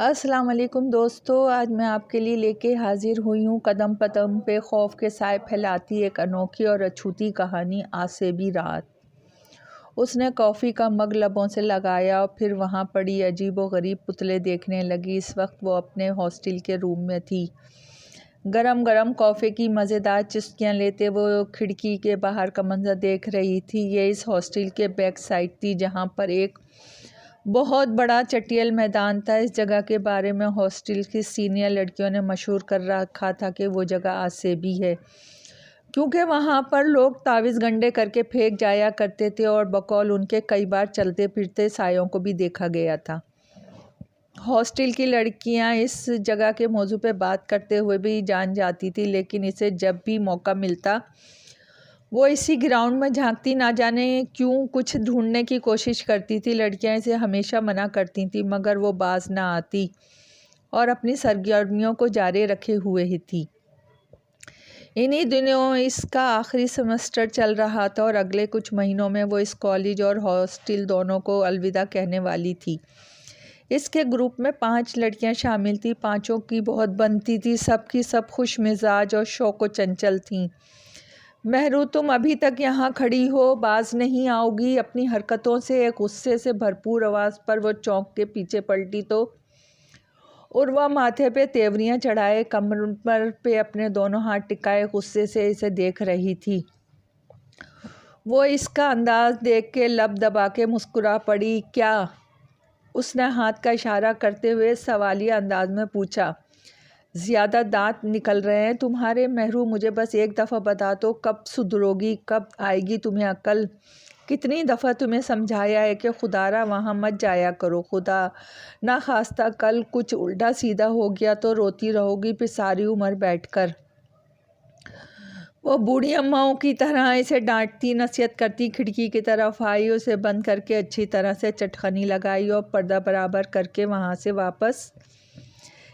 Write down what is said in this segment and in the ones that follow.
अस्सलाम वालेकुम दोस्तों, आज मैं आपके लिए लेके हाजिर हुई हूँ कदम कदम पे खौफ के साए फैलाती एक अनोखी और अछूती कहानी आसेबी रात। उसने कॉफ़ी का मग लबों से लगाया और फिर वहाँ पड़ी अजीब व गरीब पुतले देखने लगी। इस वक्त वो अपने हॉस्टल के रूम में थी। गरम गरम कॉफ़ी की मज़ेदार चुस्कियाँ लेते वो खिड़की के बाहर का मंजर देख रही थी। ये इस हॉस्टल के बैक साइड थी, जहाँ पर एक बहुत बड़ा चटियल मैदान था। इस जगह के बारे में हॉस्टल की सीनियर लड़कियों ने मशहूर कर रखा था कि वो जगह आसेबी है, क्योंकि वहाँ पर लोग तावीज़ गंडे करके फेंक जाया करते थे और बकौल उनके कई बार चलते फिरते सायों को भी देखा गया था। हॉस्टल की लड़कियाँ इस जगह के मौजू पे बात करते हुए भी जान जाती थी, लेकिन इसे जब भी मौका मिलता वो इसी ग्राउंड में झांकती, ना जाने क्यों कुछ ढूंढने की कोशिश करती थी। लड़कियां इसे हमेशा मना करती थी, मगर वो बाज ना आती और अपनी सरगर्मियों को जारी रखे हुए ही थी। इन्हीं दिनों इसका आखिरी सेमेस्टर चल रहा था और अगले कुछ महीनों में वो इस कॉलेज और हॉस्टल दोनों को अलविदा कहने वाली थी। इसके ग्रुप में 5 लड़कियां शामिल थी। पांचों की बहुत बनती थी, सबकी सब खुश मिजाज और शौक व चंचल थीं। महरू, तुम अभी तक यहाँ खड़ी हो, बाज नहीं आओगी? अपनी हरकतों से एक गुस्से से भरपूर आवाज़ पर वो चौंक के पीछे पलटी तो उर्वा माथे पे तेवरियाँ चढ़ाए कमर पे अपने दोनों हाथ टिकाए गुस्से से इसे देख रही थी। वो इसका अंदाज देख के लब दबा के मुस्कुरा पड़ी। क्या? उसने हाथ का इशारा करते हुए सवालिया अंदाज में पूछा। ज़्यादा दांत निकल रहे हैं तुम्हारे महरू? मुझे बस एक दफ़ा बता दो, कब सुधरोगी, कब आएगी तुम्हें अक्ल? कितनी दफ़ा तुम्हें समझाया है कि खुदारा वहाँ मत जाया करो। खुदा ना खास्ता कल कुछ उल्टा सीधा हो गया तो रोती रहोगी फिर सारी उम्र बैठकर। वो बूढ़ी अम्माओं की तरह इसे डांटती, नसीहत करती खिड़की की तरफ आई, उसे बंद करके अच्छी तरह से चटखनी लगाई और पर्दा बराबर करके वहाँ से वापस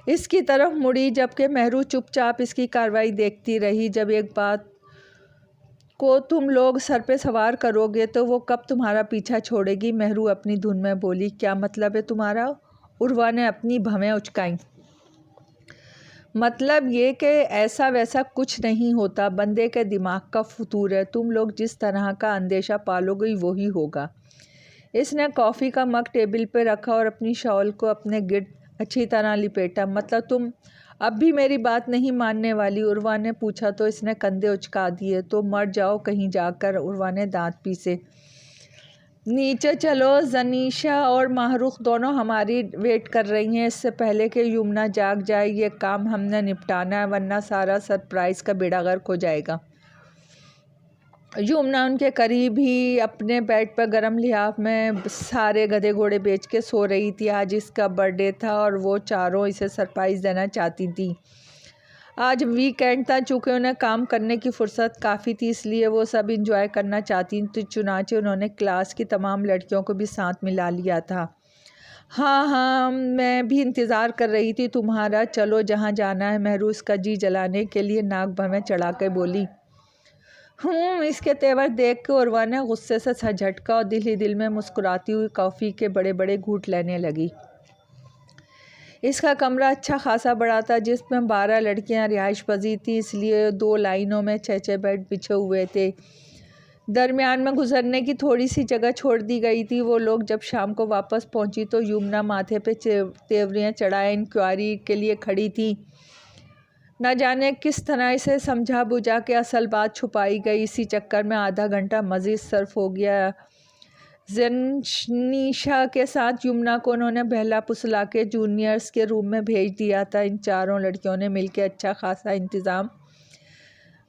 इसकी तरफ मुड़ी, जबकि महरू चुपचाप इसकी कार्रवाई देखती रही। जब एक बात को तुम लोग सर पे सवार करोगे तो वो कब तुम्हारा पीछा छोड़ेगी? महरू अपनी धुन में बोली। क्या मतलब है तुम्हारा? उर्वा ने अपनी भवें उचकाई। मतलब ये कि ऐसा वैसा कुछ नहीं होता, बंदे के दिमाग का फतूर है। तुम लोग जिस तरह का अंदेशा पालोगे वही होगा। इसने कॉफ़ी का मग टेबल पे रखा और अपनी शॉल को अपने गिर्द अच्छी तरह लिपेटा। मतलब तुम अब भी मेरी बात नहीं मानने वाली? उर्वा ने पूछा तो इसने कंधे उचका दिए। तो मर जाओ कहीं जाकर, उर्वा ने दांत पीसे। नीचे चलो, जनीशा और माहरूख दोनों हमारी वेट कर रही हैं। इससे पहले कि यमुना जाग जाए ये काम हमने निपटाना है, वरना सारा सरप्राइज़ का बेड़ा गर्क हो जाएगा। यमुना उनके करीब ही अपने बेड पर गर्म लिहाफ में सारे गधे घोड़े बेच के सो रही थी। आज इसका बर्थडे था और वो चारों इसे सरप्राइज़ देना चाहती थी। आज वीकेंड था, चूँकि उन्हें काम करने की फुर्सत काफ़ी थी, इसलिए वो सब इंजॉय करना चाहती थी। चुनाचे उन्होंने क्लास की तमाम लड़कियों को भी साथ मिला लिया था। हाँ, मैं भी इंतज़ार कर रही थी तुम्हारा। चलो जहाँ जाना है। महरू इसका जी जलाने के लिए नाक भवें चढ़ा के बोली। इसके तेवर देख के उर्वा ने गुस्से से सर झटका और दिल ही दिल में मुस्कुराती हुई कॉफ़ी के बड़े बड़े घूंट लेने लगी। इसका कमरा अच्छा खासा बड़ा था, जिसमें 12 लड़कियां रिहाइश पजीर थी, इसलिए 2 लाइनों में 6-6 बेड बिछे हुए थे। दरमियान में गुजरने की थोड़ी सी जगह छोड़ दी गई थी। वो लोग जब शाम को वापस पहुंची तो यमुना माथे पे तेवरियाँ चढ़ाए इंक्वायरी के लिए खड़ी थी। न जाने किस तरह इसे समझा बुझा के असल बात छुपाई गई। इसी चक्कर में आधा घंटा मज़ीद सर्फ हो गया। जनीशा के साथ यमुना को उन्होंने बहला फुसला के जूनियर्स के रूम में भेज दिया था। इन चारों लड़कियों ने मिलकर अच्छा खासा इंतज़ाम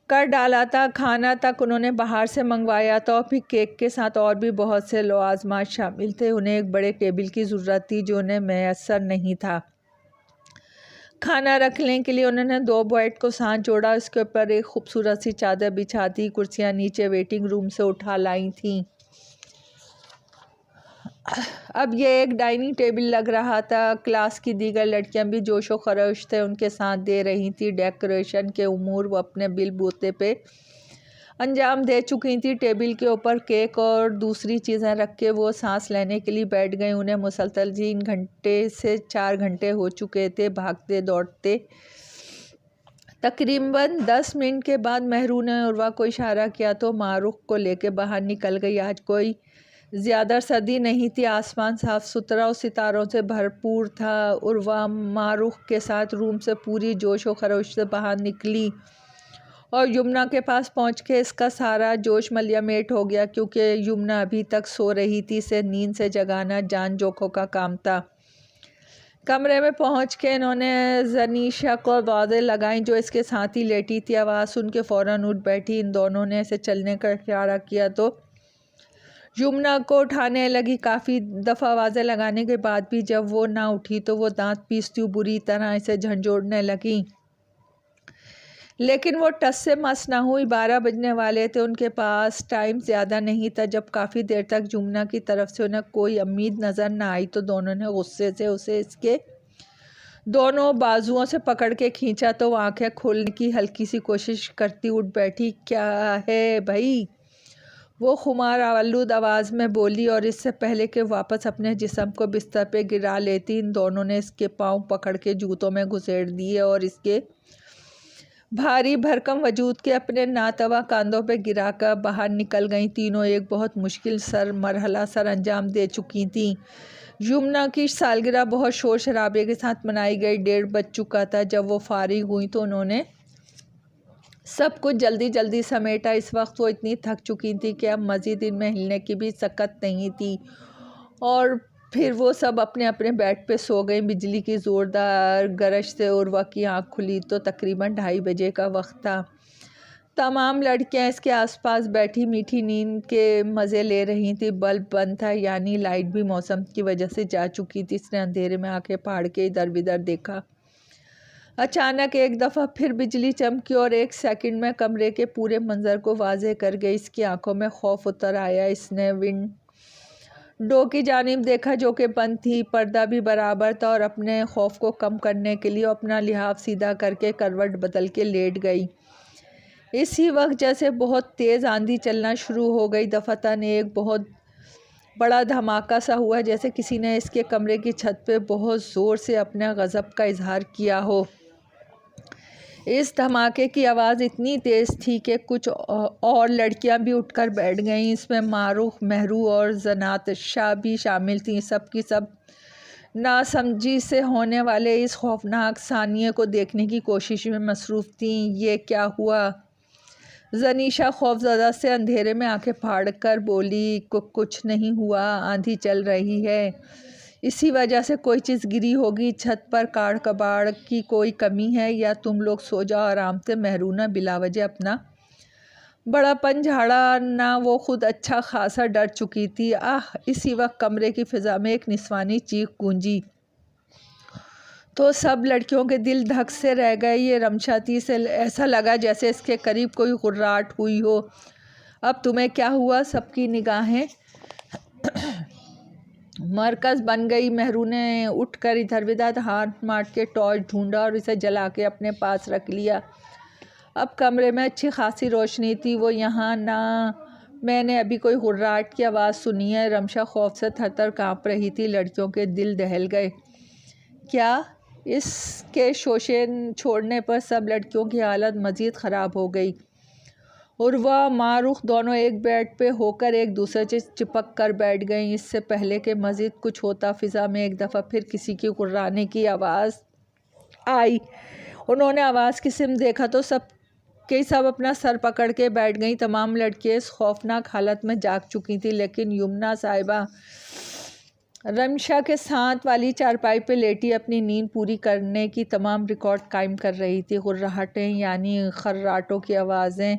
कर डाला था। खाना तक उन्होंने बाहर से मंगवाया था और फिर केक के साथ और भी बहुत से लवाज़मात शामिल थे। उन्हें एक बड़े टेबल की ज़रूरत थी जो उन्हें मैसर नहीं था। खाना रखने के लिए उन्होंने 2 बेड को साथ जोड़ा, उसके ऊपर एक खूबसूरत सी चादर बिछा दी। कुर्सियाँ नीचे वेटिंग रूम से उठा लाई थीं। अब ये एक डाइनिंग टेबल लग रहा था। क्लास की दीगर लड़कियां भी जोशो खरोश थे उनके साथ दे रही थी। डेकोरेशन के उमूर वो अपने बिल बूते पे अंजाम दे चुकी थी। टेबल के ऊपर केक और दूसरी चीज़ें रख के वो सांस लेने के लिए बैठ गई। उन्हें मुसलसल 3 घंटे से 4 घंटे हो चुके थे भागते दौड़ते। तकरीबन 10 मिनट के बाद महरू ने उर्वा को इशारा किया तो मारूख को लेके बाहर निकल गई। आज कोई ज़्यादा सर्दी नहीं थी। आसमान साफ सुथरा और सितारों से भरपूर था। उर्वा मारूख के साथ रूम से पूरी जोश और खरोश से बाहर निकली और यमुना के पास पहुंच के इसका सारा जोश मलियामेट हो गया, क्योंकि यमुना अभी तक सो रही थी। इसे नींद से जगाना जान जोखों का काम था। कमरे में पहुंच के इन्होंने जनीशा को आवाज़ें लगाई जो इसके साथ ही लेटी थी। आवाज़ सुन के फ़ौरन उठ बैठी। इन दोनों ने इसे चलने का इशारा किया तो यमुना को उठाने लगी। काफ़ी दफ़ा आवाज़ें लगाने के बाद भी जब वो ना उठी तो वो दांत पीसती हुई बुरी तरह इसे झंझोड़ने लगी, लेकिन वो टस से मस ना हुई। 12 बजने वाले थे। उनके पास टाइम ज़्यादा नहीं था। जब काफ़ी देर तक यमुना की तरफ से उन्हें कोई उम्मीद नज़र ना आई तो दोनों ने गुस्से से उसे इसके दोनों बाजुओं से पकड़ के खींचा तो आंखें खोलने की हल्की सी कोशिश करती उठ बैठी। क्या है भाई, वो खुमार आलूद आवाज़ में बोली और इससे पहले कि वापस अपने जिस्म को बिस्तर पे गिरा लेती इन दोनों ने इसके पाँव पकड़ के जूतों में घुसेड़ दिए और इसके भारी भरकम वजूद के अपने नातवा कांधों पे गिराकर बाहर निकल गईं। तीनों एक बहुत मुश्किल मरहला सर अंजाम दे चुकी थीं। यमुना की सालगिरह बहुत शोर शराबे के साथ मनाई गई। 1:30 बज चुका था। जब वो फारिग हुई तो उन्होंने सब कुछ जल्दी जल्दी समेटा। इस वक्त वो इतनी थक चुकी थी कि अब मज़ीद इनमें हिलने की भी सकत नहीं थी और फिर वो सब अपने अपने बेड पे सो गई। बिजली की ज़ोरदार गरज से उर्वा की आँख खुली तो तकरीबन 2:30 बजे का वक्त था। तमाम लड़कियां इसके आसपास बैठी मीठी नींद के मज़े ले रही थी। बल्ब बंद था, यानी लाइट भी मौसम की वजह से जा चुकी थी। इसने अंधेरे में आंखें फाड़ के इधर बिधर देखा। अचानक एक दफ़ा फिर बिजली चमकी और 1 सेकंड में कमरे के पूरे मंजर को वाज़े कर गई। इसकी आंखों में खौफ उतर आया। इसने विंडो की जानिब देखा जो कि बंद थी। पर्दा भी बराबर था और अपने खौफ को कम करने के लिए अपना लिहाफ सीधा करके करवट बदल के लेट गई। इसी वक्त जैसे बहुत तेज़ आंधी चलना शुरू हो गई। दफातन एक बहुत बड़ा धमाका सा हुआ, जैसे किसी ने इसके कमरे की छत पे बहुत ज़ोर से अपने गज़ब का इजहार किया हो। इस धमाके की आवाज़ इतनी तेज़ थी कि कुछ और लड़कियां भी उठकर बैठ गईं। इसमें मारूख, महरू और जनात शाह भी शामिल थीं। सब की सब नासमझी से होने वाले इस खौफनाक सानिये को देखने की कोशिश में मसरूफ़ थीं। ये क्या हुआ? जनीशा खौफज़दा से अंधेरे में आंखें फाड़ कर बोली, कुछ नहीं हुआ, आंधी चल रही है, इसी वजह से कोई चीज़ गिरी होगी। छत पर काड़ कबाड़ की कोई कमी है या तुम लोग सो जाओ आराम से। महरूना बिलावजह अपना बड़ापन झाड़ा ना। वो खुद अच्छा खासा डर चुकी थी। इसी वक्त कमरे की फ़िज़ा में एक निस्वानी चीख गूंजी तो सब लड़कियों के दिल धक से रह गए। ये रमशाती से ऐसा लगा जैसे इसके करीब कोई गुर्राहट हुई हो। अब तुम्हें क्या हुआ? सबकी निगाहें मरकज़ बन गई। महरू ने उठकर इधर उधर हाथ मार के टॉर्च ढूंढा और इसे जला के अपने पास रख लिया। अब कमरे में अच्छी खासी रोशनी थी। वो यहाँ ना मैंने अभी कोई गुर्राहट की आवाज़ सुनी है। रमशा खौफ से थर-थर काँप रही थी। लड़कियों के दिल दहल गए। क्या? इसके शोशे छोड़ने पर सब लड़कियों की हालत मज़ीद ख़राब हो गई। उर्वा मारूख दोनों एक बेड पे होकर एक दूसरे से चिपक कर बैठ गईं। इससे पहले कि मज़ीद कुछ होता, फ़िज़ा में एक दफ़ा फिर किसी की गुर्राने की आवाज़ आई। उन्होंने आवाज़ की सिम देखा तो सब अपना सर पकड़ के बैठ गईं। तमाम लड़कियाँ इस खौफनाक हालत में जाग चुकी थी, लेकिन यमुना साहिबा रमशा के साथ वाली चारपाई पे लेटी अपनी नींद पूरी करने की तमाम रिकॉर्ड कायम कर रही थी। गुर्राहटें यानी खर्राटों की आवाज़ें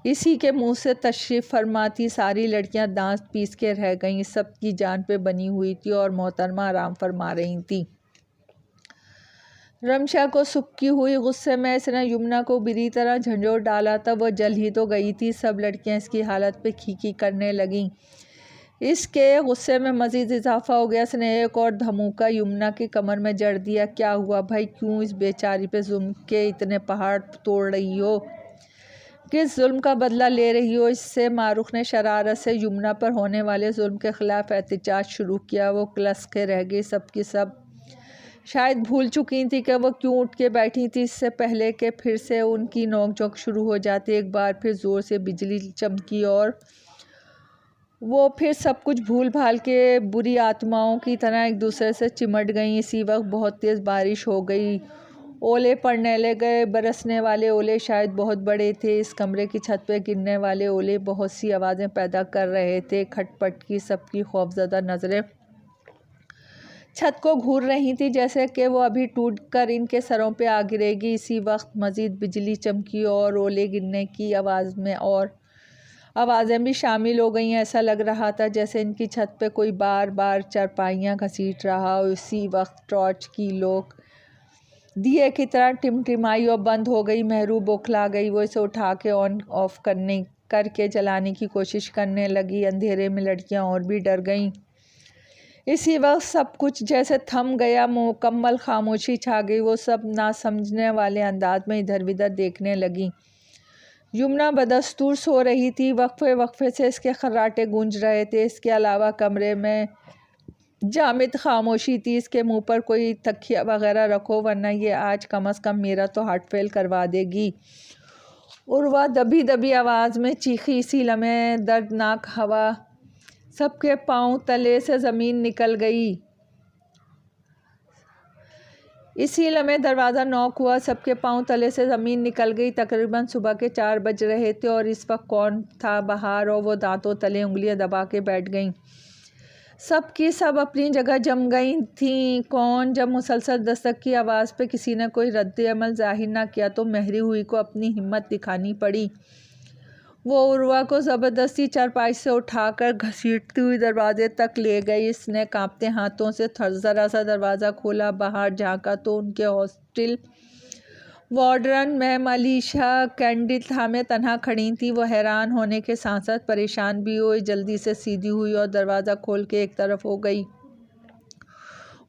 इसी के मुंह से तशरीफ़ फरमा थी। सारी लड़कियां दांत पीस के रह गईं। सब की जान पे बनी हुई थी और मोहतरमा आराम फरमा रही थी। रमशा को सुबकी हुई गुस्से में इसने यमुना को बुरी तरह झंझोड़ डाला था। वो जल ही तो गई थी। सब लड़कियां इसकी हालत पे खीखी करने लगीं। इसके गुस्से में मज़ीद इजाफा हो गया। इसने एक और धमूका यमुना की कमर में जड़ दिया। क्या हुआ भाई? क्यों इस बेचारी पे जुल्म के इतने पहाड़ तोड़ रही हो? किस जुल्म का बदला ले रही हो? इससे मारूख ने शरारत से यमुना पर होने वाले जुल्म के ख़िलाफ़ एहतजाज शुरू किया। वो क्लस के रह गई, सबकी सब शायद भूल चुकी थी कि वो क्यों उठ के बैठी थी। इससे पहले कि फिर से उनकी नोक-झोंक शुरू हो जाती, एक बार फिर ज़ोर से बिजली चमकी और वो फिर सब कुछ भूल भाल के बुरी आत्माओं की तरह एक दूसरे से चिमट गईं। इसी वक्त बहुत तेज़ बारिश हो गई, ओले पड़ने लगे। बरसने वाले ओले शायद बहुत बड़े थे। इस कमरे की छत पे गिरने वाले ओले बहुत सी आवाज़ें पैदा कर रहे थे। खटपट की सबकी खौफज़दा नज़रें छत को घूर रही थी, जैसे कि वो अभी टूट कर इनके सरों पे आ गिरेगी। इसी वक्त मज़ीद बिजली चमकी और ओले गिरने की आवाज़ में और आवाज़ें भी शामिल हो गईं। ऐसा लग रहा था जैसे इनकी छत पे कोई बार बार चारपाइयाँ घसीट रहा हो। इसी वक्त टॉर्च की लोग दिए की तरह टिमटिमाई और बंद हो गई। महरू बौखला गई। वो इसे उठा के ऑन ऑफ करके जलाने की कोशिश करने लगी। अंधेरे में लड़कियां और भी डर गईं। इसी वक्त सब कुछ जैसे थम गया, मुकम्मल खामोशी छा गई। वो सब ना समझने वाले अंदाज में इधर उधर देखने लगी। यमुना बदस्तूर सो रही थी। वक्फे वक्फे से इसके खर्राटे गूंज रहे थे। इसके अलावा कमरे में जामिद खामोशी थी। इसके मुंह पर कोई तकिया वगैरह रखो, वरना ये आज कम से कम मेरा तो हार्ट फेल करवा देगी। उर्वा दबी दबी आवाज़ में चीखी। इसी लम्हे दर्दनाक हवा सबके पाँव तले से ज़मीन निकल गई। इसी लम्हे दरवाज़ा नॉक हुआ। सबके पाँव तले से ज़मीन निकल गई। तकरीबन सुबह के 4 बज रहे थे और इस वक्त कौन था बाहर, और वो दांतों तले उंगलियां दबा के बैठ गईं। सब की सब अपनी जगह जम गई थीं। कौन? जब मुसलसल दस्तक की आवाज़ पे किसी ने कोई रद्द अमल ज़ाहिर ना किया तो महरी हुई को अपनी हिम्मत दिखानी पड़ी। वो उर्वा को ज़बरदस्ती चारपाई से उठाकर घसीटती हुई दरवाजे तक ले गई। इसने कांपते हाथों से ज़रा सा दरवाज़ा खोला, बाहर झांका तो उनके hostel warden ma'am Alisha candle थामे तन्हा खड़ी थी। वो हैरान होने के साथ साथ परेशान भी हुई। जल्दी से सीधी हुई और दरवाज़ा खोल के एक तरफ हो गई।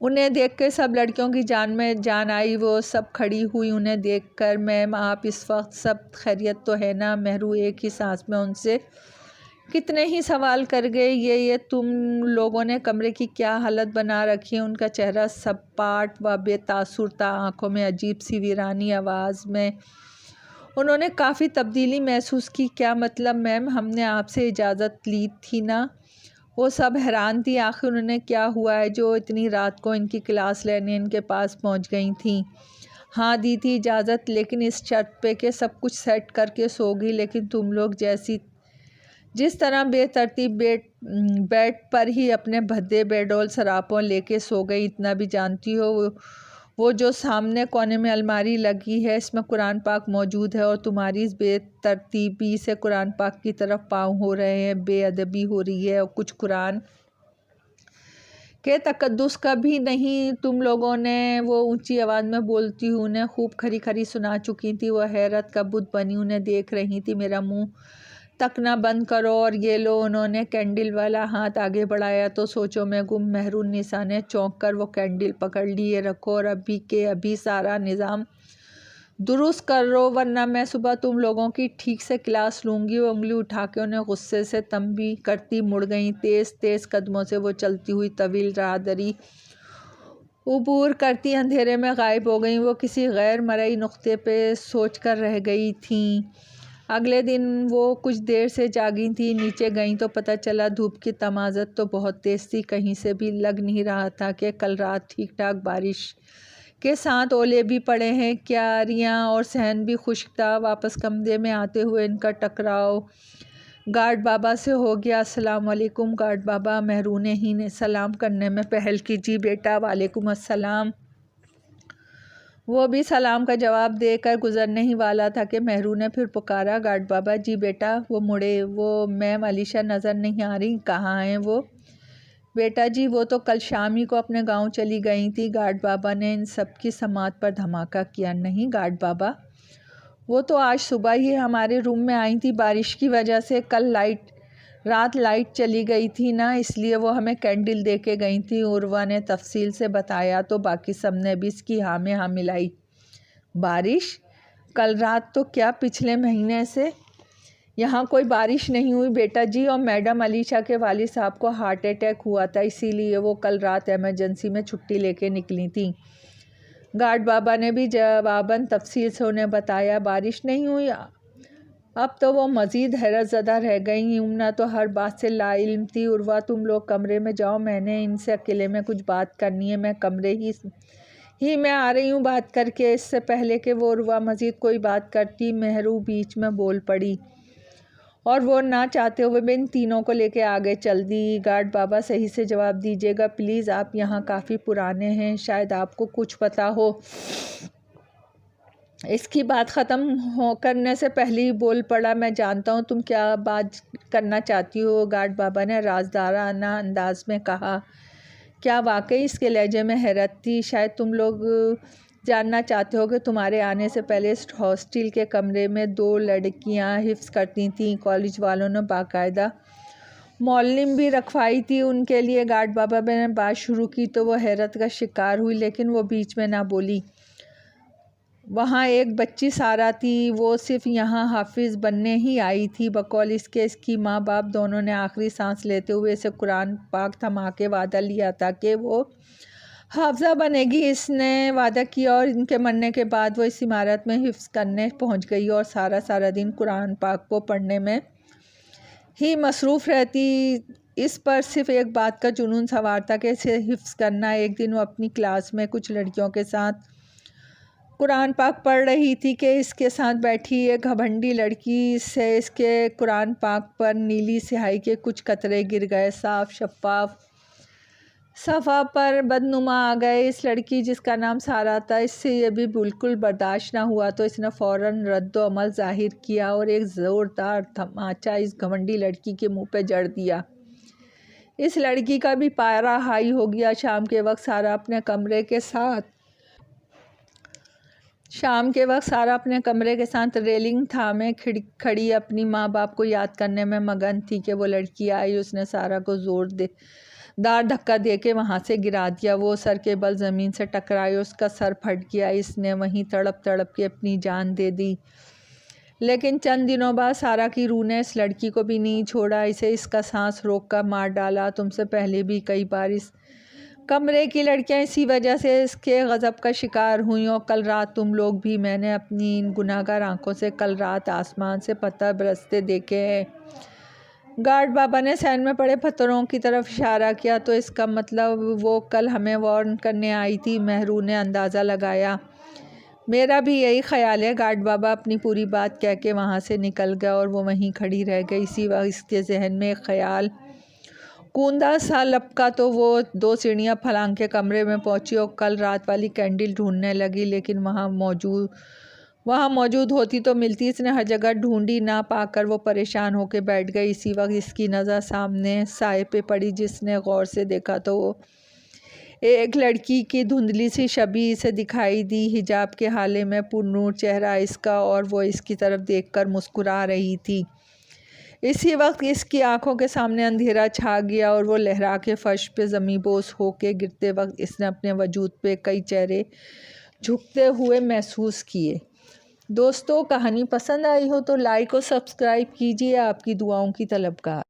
उन्हें देख के सब लड़कियों की जान में जान आई। वो सब खड़ी हुई उन्हें देखकर। मैम, आप इस वक्त सब खैरियत तो है ना? महरू एक ही सांस में उनसे कितने ही सवाल कर गए। ये तुम लोगों ने कमरे की क्या हालत बना रखी है? उनका चेहरा सपाट व बेतासुर था, आंखों में अजीब सी वीरानी। आवाज़ में उन्होंने काफ़ी तब्दीली महसूस की। क्या मतलब मैम? हमने आपसे इजाज़त ली थी ना? वो सब हैरान थी, आखिर उन्हें क्या हुआ है जो इतनी रात को इनकी क्लास लेने इनके पास पहुंच गई थी। हाँ, दी थी इजाज़त, लेकिन इस शर्त पे कि सब कुछ सेट करके सोगी। लेकिन तुम लोग जिस तरह बेतरतीब बेड पर ही अपने भद्दे बेडोल सरापों लेके सो गई, इतना भी जानती हो वो जो सामने कोने में अलमारी लगी है, इसमें कुरान पाक मौजूद है और तुम्हारी इस बेतरतीबी से कुरान पाक की तरफ पाँव हो रहे हैं, बेअदबी हो रही है और कुछ कुरान के तकद्दुस का भी नहीं। तुम लोगों ने, वो ऊंची आवाज़ में बोलती हूँ, उन्हें खूब खरी खरी सुना चुकी थी। वह हैरत का बुत बनी उन्हें देख रही थी। मेरा मुंह तकना बंद करो और ये लो। उन्होंने कैंडल वाला हाथ आगे बढ़ाया तो सोचो में गुम महरून निसा ने चौंक कर वो कैंडल पकड़ ली। ये रखो और अभी के अभी सारा निज़ाम दुरुस्त करो, वरना मैं सुबह तुम लोगों की ठीक से क्लास लूँगी। वो उंगली उठा के उन्हें गुस्से से तंबी करती मुड़ गई। तेज़ तेज़ कदमों से वो चलती हुई तवील राहदरी उबूर करती अंधेरे में गायब हो गई। वो किसी गैर मरई नुक्ते पे सोच कर रह गई थीं। अगले दिन वो कुछ देर से जागी थी। नीचे गई तो पता चला धूप की तमाज़त तो बहुत तेज़ थी। कहीं से भी लग नहीं रहा था कि कल रात ठीक ठाक बारिश के साथ ओले भी पड़े हैं। क्यारियाँ और सहन भी खुश्क था। वापस कमरे में आते हुए इनका टकराव गार्ड बाबा से हो गया। अस्सलाम वालेकुम गार्ड बाबा। महरून ही ने सलाम करने में पहल की। जी बेटा। वालेकुम अस्सलाम। वो भी सलाम का जवाब देकर गुजरने ही वाला था कि महरू ने फिर पुकारा, गार्ड बाबा। जी बेटा। वो मुड़े। वो मैम अलीशा नज़र नहीं आ रही, कहाँ हैं वो? बेटा जी, वो तो कल शाम ही को अपने गांव चली गई थी। गार्ड बाबा ने इन सब की समात पर धमाका किया। नहीं गार्ड बाबा, वो तो आज सुबह ही हमारे रूम में आई थी। बारिश की वजह से कल रात लाइट चली गई थी ना, इसलिए वो हमें कैंडल दे के गई थी। उर्वा ने तफसील से बताया तो बाकी सब ने भी इसकी हाँ में हाँ मिलाई। बारिश? कल रात तो क्या पिछले महीने से यहाँ कोई बारिश नहीं हुई बेटा जी, और मैडम अलीशा के वालिद साहब को हार्ट अटैक हुआ था, इसीलिए वो कल रात इमरजेंसी में छुट्टी लेके निकली थी। गार्ड बाबा ने भी जवाबन तफसील से उन्हें बताया। बारिश नहीं हुई। अब तो वो मज़ीद हैरतज़दा रह गई। यमुना तो हर बात से लाइल्म थी। उर्वा, तुम लोग कमरे में जाओ, मैंने इनसे अकेले में कुछ बात करनी है। मैं कमरे ही मैं आ रही हूँ बात करके। इससे पहले कि वो उर्वा मज़ीद कोई बात करती, मेहरू बीच में बोल पड़ी और वो ना चाहते हुए भी इन तीनों को लेके आगे चल दी। गार्ड बाबा, सही से जवाब दीजिएगा प्लीज़, आप यहाँ काफ़ी पुराने हैं, शायद आपको कुछ पता हो। इसकी बात ख़त्म करने से पहले ही बोल पड़ा, मैं जानता हूँ तुम क्या बात करना चाहती हो। गार्ड बाबा ने राजदाराना अंदाज में कहा। क्या वाकई? इसके लहजे में हैरत थी। शायद तुम लोग जानना चाहते हो कि तुम्हारे आने से पहले इस हॉस्टल के कमरे में 2 लड़कियां हिफ्ज़ करती थीं। कॉलेज वालों ने बाकायदा मौलिम भी रखवाई थी उनके लिए। गार्ड बाबा ने बात शुरू की तो वो हैरत का शिकार हुई, लेकिन वो बीच में ना बोली। वहाँ एक बच्ची सारा थी, वो सिर्फ यहाँ हाफिज़ बनने ही आई थी। बकौल इसकी माँ बाप दोनों ने आखिरी सांस लेते हुए इसे कुरान पाक थमा के वादा लिया था कि वो हाफिज़ा बनेगी। इसने वादा किया और इनके मरने के बाद वो इस इमारत में हिफ्ज़ करने पहुँच गई और सारा दिन कुरान पाक को पढ़ने में ही मसरूफ़ रहती। इस पर सिर्फ एक बात का जुनून सवार था कि इसे हिफ्ज़ करना। एक दिन वो अपनी क्लास में कुछ लड़कियों के साथ कुरान पाक पढ़ रही थी कि इसके साथ बैठी एक घमंडी लड़की से इसके कुरान पाक पर नीली स्याही के कुछ कतरे गिर गए। साफ शफाफ सफ़ा पर बदनुमा आ गए। इस लड़की जिसका नाम सारा था, इससे ये भी बिल्कुल बर्दाश्त ना हुआ तो इसने फ़ौरन रद्दो अमल ज़ाहिर किया और एक ज़ोरदार तमाचा इस घमंडी लड़की के मुंह पे जड़ दिया। इस लड़की का भी पारा हाई हो गया। शाम के वक्त सारा अपने कमरे के साथ रेलिंग थामे खड़ी अपनी माँ बाप को याद करने में मगन थी कि वो लड़की आई। उसने सारा को जोरदार धक्का दे के वहाँ से गिरा दिया। वो सर के बल ज़मीन से टकराई, उसका सर फट गया। इसने वहीं तड़प के अपनी जान दे दी। लेकिन चंद दिनों बाद सारा की रूह ने इस लड़की को भी नहीं छोड़ा। इसे इसका सांस रोक कर मार डाला। तुमसे पहले भी कई बार इस कमरे की लड़कियां इसी वजह से इसके गज़ब का शिकार हुई और कल रात तुम लोग भी। मैंने अपनी इन गुनाहगार आंखों से कल रात आसमान से पत्थर बरसते देखे हैं। गार्ड बाबा ने सैन में पड़े पत्थरों की तरफ इशारा किया। तो इसका मतलब वो कल हमें वार्न करने आई थी, मेहरू ने अंदाज़ा लगाया। मेरा भी यही ख्याल है। गार्ड बाबा अपनी पूरी बात कह के वहाँ से निकल गया और वो वहीं खड़ी रह गई। इसी वक्त इसके जहन में एक ख्याल कूंदा सा लपका तो वो 2 सीढ़ियाँ फलांग के कमरे में पहुंची और कल रात वाली कैंडल ढूंढने लगी, लेकिन वहाँ मौजूद होती तो मिलती। इसने हर जगह ढूंढी, ना पाकर वो परेशान होकर बैठ गई। इसी वक्त इसकी नज़र सामने साए पे पड़ी। जिसने गौर से देखा तो वो एक लड़की की धुंधली सी छवि इसे दिखाई दी। हिजाब के हाले में पुरनूर चेहरा इसका और वो इसकी तरफ देखकर मुस्कुरा रही थी। इसी वक्त इसकी आंखों के सामने अंधेरा छा गया और वो लहरा के फर्श पे ज़मींबोस होके गिरते वक्त इसने अपने वजूद पे कई चेहरे झुकते हुए महसूस किए। दोस्तों, कहानी पसंद आई हो तो लाइक और सब्सक्राइब कीजिए। आपकी दुआओं की तलबगार।